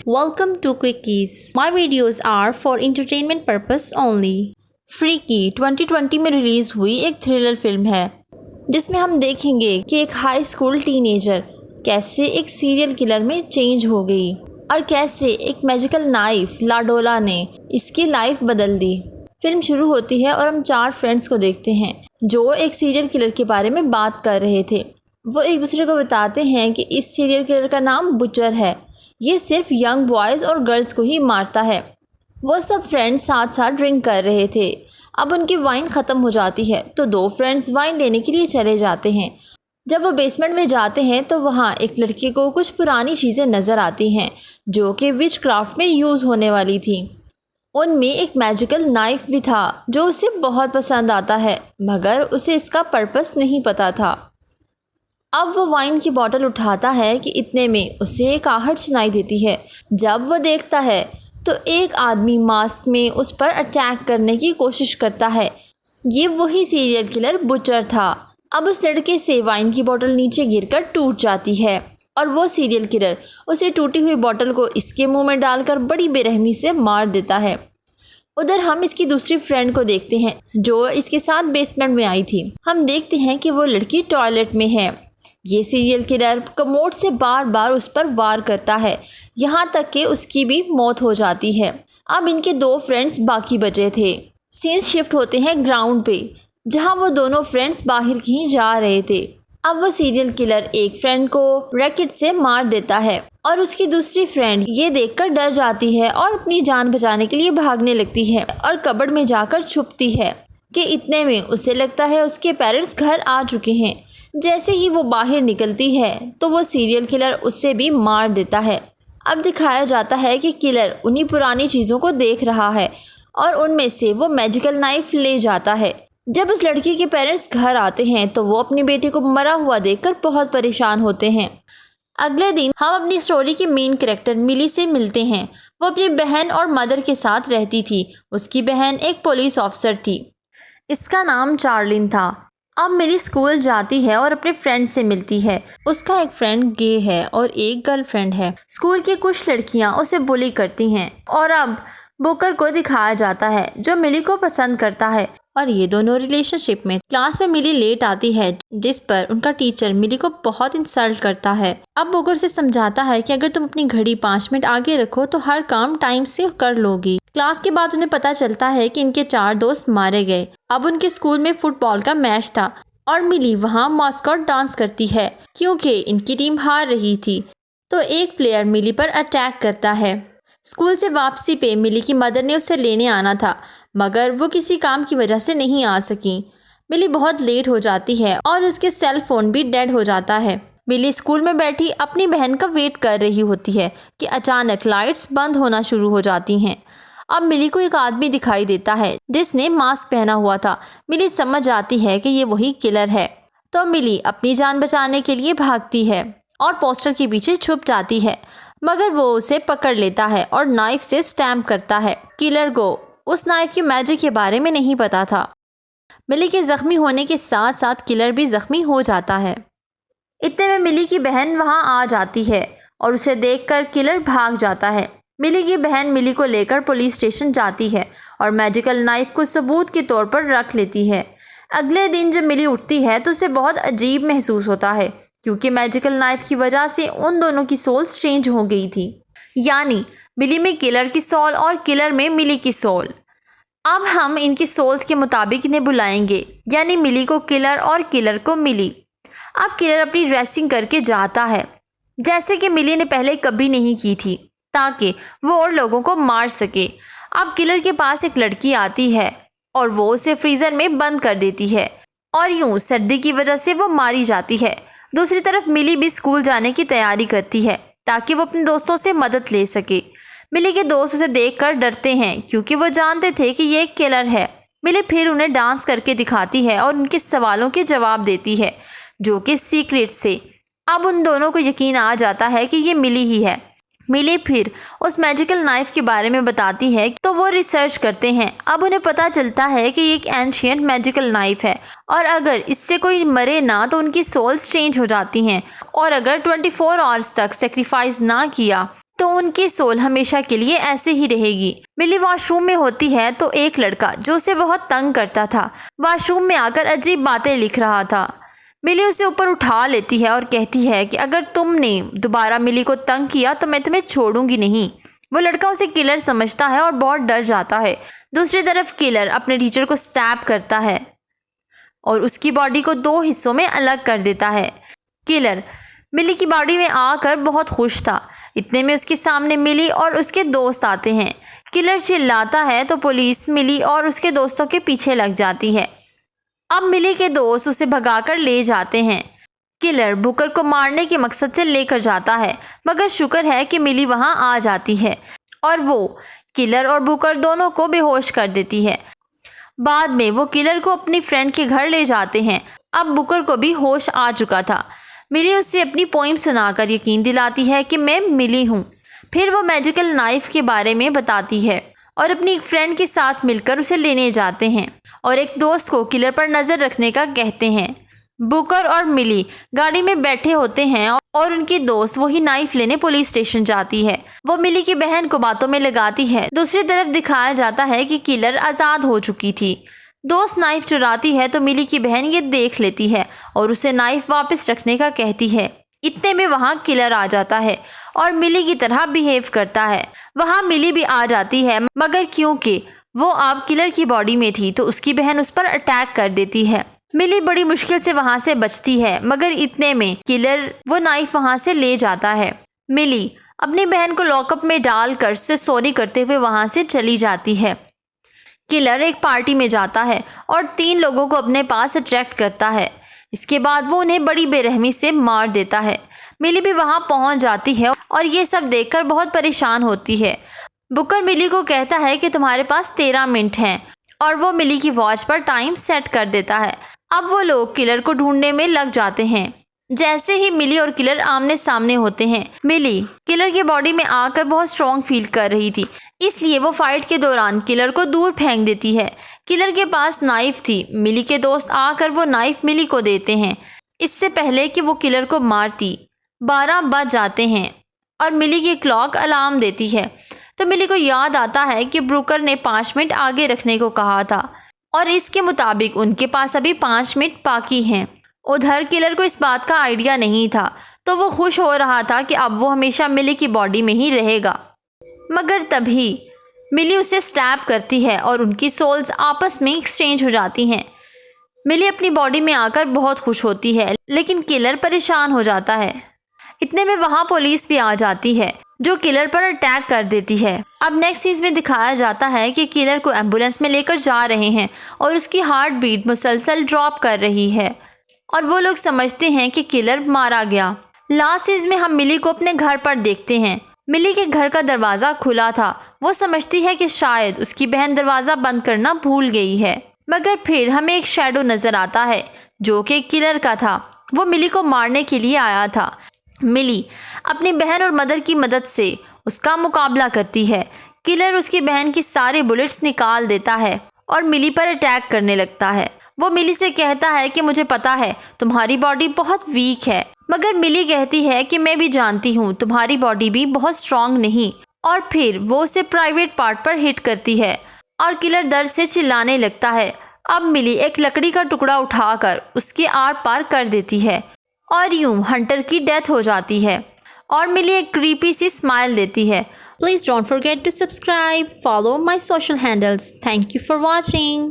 Welcome to Quickies. My videos are for entertainment purpose only. Freaky 2020 में release हुई एक thriller film है जिसमें हम देखेंगे कि एक हाई स्कूल टीनेजर कैसे एक सीरियल किलर में चेंज हो गई और कैसे एक मैजिकल नाइफ लाडोला ने इसकी लाइफ बदल दी। फिल्म शुरू होती है और हम 4 फ्रेंड्स को देखते हैं जो एक सीरियल किलर के बारे में बात कर रहे थे। वो एक दूसरे को बताते हैं कि इस सीरियल किलर का नाम बुचर है, ये सिर्फ यंग बॉयज़ और गर्ल्स को ही मारता है। वो सब फ्रेंड्स साथ साथ ड्रिंक कर रहे थे। अब उनकी वाइन ख़त्म हो जाती है तो 2 फ्रेंड्स वाइन लेने के लिए चले जाते हैं। जब वो बेसमेंट में जाते हैं तो वहाँ एक लड़के को कुछ पुरानी चीज़ें नज़र आती हैं जो कि विच क्राफ्ट में यूज़ होने वाली थी। उनमें एक मैजिकल नाइफ भी था जो उसे बहुत पसंद आता है, मगर उसे इसका पर्पस नहीं पता था। अब वो वाइन की बोतल उठाता है कि इतने में उसे एक आहट सुनाई देती है। जब वो देखता है तो एक आदमी मास्क में उस पर अटैक करने की कोशिश करता है। ये वही सीरियल किलर बुचर था। अब उस लड़के से वाइन की बोतल नीचे गिरकर टूट जाती है और वो सीरियल किलर उसे टूटी हुई बोतल को इसके मुंह में डालकर बड़ी बेरहमी से मार देता है। उधर हम इसकी दूसरी फ्रेंड को देखते हैं जो इसके साथ बेसमेंट में आई थी। हम देखते हैं कि वो लड़की टॉयलेट में है। ये सीरियल किलर कमोड से बार बार उस पर वार करता है, यहाँ तक कि उसकी भी मौत हो जाती है। अब इनके 2 फ्रेंड्स बाकी बचे थे। सीन्स शिफ्ट होते हैं ग्राउंड पे जहाँ वो दोनों फ्रेंड्स बाहर कहीं जा रहे थे। अब वो सीरियल किलर एक फ्रेंड को रैकेट से मार देता है और उसकी दूसरी फ्रेंड ये देखकर डर जाती है और अपनी जान बचाने के लिए भागने लगती है और कबर्ड में जाकर छुपती है कि इतने में उसे लगता है उसके पेरेंट्स घर आ चुके हैं। जैसे ही वो बाहर निकलती है तो वो सीरियल किलर उससे भी मार देता है। अब दिखाया जाता है कि किलर उन्हीं पुरानी चीज़ों को देख रहा है और उनमें से वो मैजिकल नाइफ ले जाता है। जब उस लड़की के पेरेंट्स घर आते हैं तो वो अपनी बेटी को मरा हुआ देखकर बहुत परेशान होते हैं। अगले दिन हम अपनी स्टोरी की मेन कैरेक्टर मिली से मिलते हैं। वो अपनी बहन और मदर के साथ रहती थी। उसकी बहन एक पुलिस ऑफिसर थी, इसका नाम चार्लिन था। अब मिली स्कूल जाती है और अपने फ्रेंड से मिलती है। उसका एक फ्रेंड गे है और एक गर्लफ्रेंड है। स्कूल की कुछ लड़कियां उसे बुली करती हैं और अब बुकर को दिखाया जाता है जो मिली को पसंद करता है और ये दोनों रिलेशनशिप में। क्लास में मिली लेट आती है जिस पर उनका टीचर मिली को बहुत इंसल्ट करता है। अब बुकर से समझाता है कि अगर तुम अपनी घड़ी 5 मिनट आगे रखो तो हर काम टाइम से कर लोगी। क्लास के बाद उन्हें पता चलता है कि इनके 4 दोस्त मारे गए। अब उनके स्कूल में फुटबॉल का मैच था और मिली वहाँ मास्कॉट डांस करती है क्योंकि इनकी टीम हार रही थी। तो एक प्लेयर मिली पर अटैक करता है। स्कूल से वापसी पे मिली की मदर ने उसे लेने आना था, मगर वो किसी काम की वजह से नहीं आ सकी। मिली बहुत लेट हो जाती है और उसके सेल फोन भी डेड हो जाता है। मिली स्कूल में बैठी अपनी बहन का वेट कर रही होती है कि अचानक लाइट्स बंद होना शुरू हो जाती हैं। अब मिली को एक आदमी दिखाई देता है जिसने मास्क पहना हुआ था। मिली समझ जाती है कि ये वही किलर है, तो मिली अपनी जान बचाने के लिए भागती है और पोस्टर के पीछे छुप जाती है, मगर वो उसे पकड़ लेता है और नाइफ से स्टैम्प करता है। किलर को उस नाइफ की मैजिक के बारे में नहीं पता था। मिली के जख्मी होने के साथ साथ किलर भी जख्मी हो जाता है। इतने में मिली की बहन वहाँ आ जाती है और उसे देखकर किलर भाग जाता है। मिली की बहन मिली को लेकर पुलिस स्टेशन जाती है और मैजिकल नाइफ को सबूत के तौर पर रख लेती है। अगले दिन जब मिली उठती है तो उसे बहुत अजीब महसूस होता है क्योंकि मैजिकल नाइफ की वजह से उन दोनों की सोल्स चेंज हो गई थी, यानी मिली में किलर की सोल और किलर में मिली की सोल। अब हम इनकी सोल्स के मुताबिक इन्हें बुलाएंगे, यानी मिली को किलर और किलर को मिली। अब किलर अपनी ड्रेसिंग करके जाता है जैसे कि मिली ने पहले कभी नहीं की थी, ताकि वो और लोगों को मार सके। अब किलर के पास एक लड़की आती है और वो उसे फ्रीज़र में बंद कर देती है और यूं सर्दी की वजह से वो मारी जाती है। दूसरी तरफ मिली भी स्कूल जाने की तैयारी करती है ताकि वो अपने दोस्तों से मदद ले सके। मिली के दोस्त उसे देखकर डरते हैं क्योंकि वो जानते थे कि ये एक किलर है। मिली फिर उन्हें डांस करके दिखाती है और उनके सवालों के जवाब देती है जो कि सीक्रेट से। अब उन दोनों को यकीन आ जाता है कि ये मिली ही है। मिली फिर उस मैजिकल नाइफ के बारे में बताती है तो वो रिसर्च करते हैं। अब उन्हें पता चलता है कि ये एक एंशिएंट मैजिकल नाइफ है और अगर इससे कोई मरे ना तो उनकी सोल्स चेंज हो जाती हैं और अगर 24 आवर्स तक सेक्रीफाइस ना किया तो उनकी सोल हमेशा के लिए ऐसे ही रहेगी। मिली वॉशरूम में होती है तो एक लड़का जो उसे बहुत तंग करता था वॉशरूम में आकर अजीब बातें लिख रहा था। मिली उसे ऊपर उठा लेती है और कहती है कि अगर तुमने दोबारा मिली को तंग किया तो मैं तुम्हें छोड़ूंगी नहीं। वो लड़का उसे किलर समझता है और बहुत डर जाता है। दूसरी तरफ किलर अपने टीचर को स्टैब करता है और उसकी बॉडी को 2 हिस्सों में अलग कर देता है। किलर मिली की बॉडी में आकर बहुत खुश था। इतने में उसके सामने मिली और उसके दोस्त आते हैं। किलर चिल्लाता है तो पुलिस मिली और उसके दोस्तों के पीछे लग जाती है। अब मिली के दोस्त उसे भगाकर ले जाते हैं। किलर बुकर को मारने के मकसद से लेकर जाता है, मगर शुक्र है कि मिली वहां आ जाती है और वो किलर और बुकर दोनों को बेहोश कर देती है। बाद में वो किलर को अपनी फ्रेंड के घर ले जाते हैं। अब बुकर को भी होश आ चुका था। मिली उसे अपनी पोइम सुनाकर यकीन दिलाती है कि मैं मिली हूँ। फिर वो मैजिकल नाइफ के बारे में बताती है और अपनी एक फ्रेंड के साथ मिलकर उसे लेने जाते हैं और एक दोस्त को किलर पर नज़र रखने का कहते हैं। बुकर और मिली गाड़ी में बैठे होते हैं और उनकी दोस्त वही नाइफ लेने पुलिस स्टेशन जाती है। वो मिली की बहन को बातों में लगाती है। दूसरी तरफ दिखाया जाता है कि किलर आज़ाद हो चुकी थी। दोस्त नाइफ चुराती है तो मिली की बहन ये देख लेती है और उसे नाइफ वापस रखने का कहती है। इतने में वहाँ किलर आ जाता है और मिली की तरह बिहेव करता है। वहाँ मिली भी आ जाती है, मगर क्योंकि वो अब किलर की बॉडी में थी तो उसकी बहन उस पर अटैक कर देती है। मिली बड़ी मुश्किल से वहाँ से बचती है, मगर इतने में किलर वो नाइफ वहाँ से ले जाता है। मिली अपनी बहन को लॉकअप में डालकर उससे सॉरी करते हुए वहाँ से चली जाती है। किलर एक पार्टी में जाता है और 3 लोगों को अपने पास अट्रैक्ट करता है। इसके बाद वो उन्हें बड़ी बेरहमी से मार देता है। मिली भी वहां पहुंच जाती है और ये सब देखकर बहुत परेशान होती है। बुकर मिली को कहता है कि तुम्हारे पास 13 मिनट हैं और वो मिली की वॉच पर टाइम सेट कर देता है। अब वो लोग किलर को ढूंढने में लग जाते हैं। जैसे ही मिली और किलर आमने सामने होते हैं, मिली किलर की बॉडी में आकर बहुत स्ट्रॉन्ग फील कर रही थी, इसलिए वो फाइट के दौरान किलर को दूर फेंक देती है। किलर के पास नाइफ थी। मिली के दोस्त आकर वो नाइफ मिली को देते हैं। इससे पहले कि वो किलर को मारती 12 बज जाते हैं और मिली की क्लॉक अलार्म देती है। तो मिली को याद आता है कि ब्रूकर ने 5 मिनट आगे रखने को कहा था और इसके मुताबिक उनके पास अभी 5 मिनट बाकी हैं। उधर किलर को इस बात का आइडिया नहीं था, तो वो खुश हो रहा था कि अब वो हमेशा मिली की बॉडी में ही रहेगा। मगर तभी मिली उसे स्टैब करती है और उनकी सोल्स आपस में एक्सचेंज हो जाती हैं। मिली अपनी बॉडी में आकर बहुत खुश होती है, लेकिन किलर परेशान हो जाता है। इतने में वहाँ पुलिस भी आ जाती है जो किलर पर अटैक कर देती है। अब नेक्स्ट सीन में दिखाया जाता है कि किलर को एम्बुलेंस में लेकर जा रहे हैं और उसकी हार्ट बीट मुसलसल ड्रॉप कर रही है और वो लोग समझते हैं कि किलर मारा गया। लास्ट सीन में हम मिली को अपने घर पर देखते हैं। मिली के घर का दरवाज़ा खुला था। वो समझती है कि शायद उसकी बहन दरवाज़ा बंद करना भूल गई है, मगर फिर हमें एक शैडो नज़र आता है जो कि किलर का था। वो मिली को मारने के लिए आया था। मिली अपनी बहन और मदर की मदद से उसका मुकाबला करती है। किलर उसकी बहन की सारे बुलेट्स निकाल देता है और मिली पर अटैक करने लगता है। वो मिली से कहता है कि मुझे पता है तुम्हारी बॉडी बहुत वीक है, मगर मिली कहती है कि मैं भी जानती हूँ तुम्हारी बॉडी भी बहुत स्ट्रांग नहीं। और फिर वो उसे प्राइवेट पार्ट पर हिट करती है और किलर दर्द से चिल्लाने लगता है। अब मिली एक लकड़ी का टुकड़ा उठाकर उसके आर पार कर देती है और यूं हंटर की डेथ हो जाती है और मिली एक क्रीपी सी स्माइल देती है। Please don't forget to subscribe, follow my social handles. Thank you for watching.